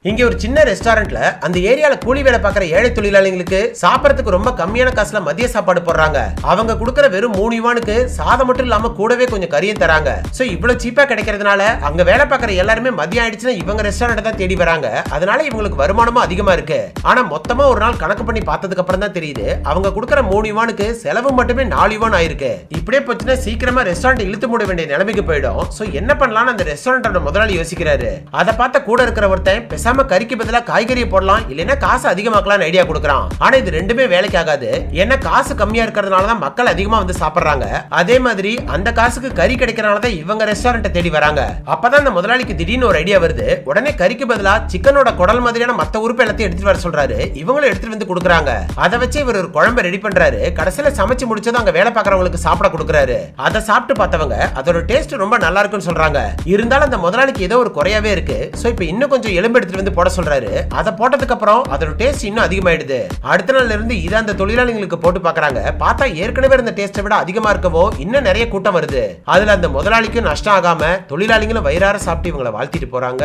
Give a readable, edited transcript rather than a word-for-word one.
இங்க ஒரு சின்ன ரெஸ்டாரண்ட்ல அந்த ஏரியால கூலி வேலை பார்க்குற ஏழை தொழிலாளிகளுக்கு சாப்பிடறதுக்கு ரொம்ப கம்மியான காசுல மதிய சாப்பாடு போடுறாங்க. அவங்க கொடுக்கற வெறும் 3 யுவானுக்கு சாதம் மட்டும் இல்லாம கூடவே கொஞ்சம் கறியும் தராங்க. சோ இவ்வளவு சீப்பா கிடைக்கிறதுனால அங்க வேலை பார்க்குற எல்லாருமே மதியம் ஆயிடுச்சுன்னா இவங்க ரெஸ்டாரண்ட் தான் தேடி வராங்க. அதனால இவங்களுக்கு வருமானமும் அதிகமா இருக்கு. ஆனா மொத்தமா ஒரு நாள் கணக்கு பண்ணி பார்த்ததுக்கு அப்புறம் தான் தெரியுது அவங்க கொடுக்கற 3 யுவானுக்கு செலவு மட்டுமே 4 யுவான் ஆயிருக்கு. இப்படியே போச்சுன்னா சீக்கிரமா ரெஸ்டாரண்ட் இழுத்து மூட வேண்டிய நிலைமைக்கு போயிடும். சோ என்ன பண்ணலாம்னு அந்த ரெஸ்டாரண்டோட முதலாளி யோசிக்கிறாரு. அதை பார்த்த கூட இருக்கிற ஒருத்தன் கறிக்கு பதிலா காய்கறியை போடலாம், இல்லைன்னா காசு அதிகமாக்கலாம் ஐடியா கொடுக்கறான். ஆனா இது ரெண்டுமே வேலைக்கு ஆகாது. ஏன்னா காசு கம்மியா இருக்கிறதுனால தான் மக்கள் அதிகமா வந்து சாப்பிடுறாங்க. அதே மாதிரி அந்த காசுக்கு கறி கிடைக்கிறனால தான் இவங்க ரெஸ்டாரண்ட்டை தேடி வராங்க. அப்பதான் அந்த முதலாளிக்கு திடீர்னு ஒரு ஐடியா வருது. உடனே கறிக்கு பதிலா சிக்கனோட குடல் மாதிரியான மத்த உறுப்பு எல்லாத்தையும் எடுத்துட்டு வர சொல்றாரு. இவங்களும் எடுத்துட்டு வந்து கொடுக்குறாங்க. அதை வச்சு இவர் ஒரு குழம்பு ரெடி பண்றாரு. கடைசியில சமைச்சு முடிச்சதும் அங்க வேலை பார்க்கறவங்களுக்கு சாப்பிட கொடுக்குறாரு. அதை சாப்பிட்டு பார்த்தவங்க அதோட டேஸ்ட் ரொம்ப நல்லா இருக்குன்னு சொல்றாங்க. இருந்தாலும் அந்த முதலாளிக்கு ஏதோ ஒரு குறையாவே இருக்கு. சோ இப்போ இன்னும் கொஞ்சம் எலும்பு எடுத்துட்டு வந்து போட சொல்றாரு. அத போட்டதுக்கு அப்புறம் அதோட டேஸ்ட் இன்னும் அதிகமாயிடுது. அடுத்த நாள்ல இருந்து இத அந்த தொழிலாளிகளுக்கு போட்டு பார்க்கறாங்க. பார்த்தா ஏற்கனவே இருந்த டேஸ்ட்டை விட அதிகமா இருக்கவோ இன்னும் நிறைய கூட்டம் வருது. அதுல அந்த முதலாளிக்கும் நஷ்டம் ஆகாம தொழிலாளிகளும் வயிறார சாப்பிட்டு இவங்களை வாழ்த்திட்டு போறாங்க.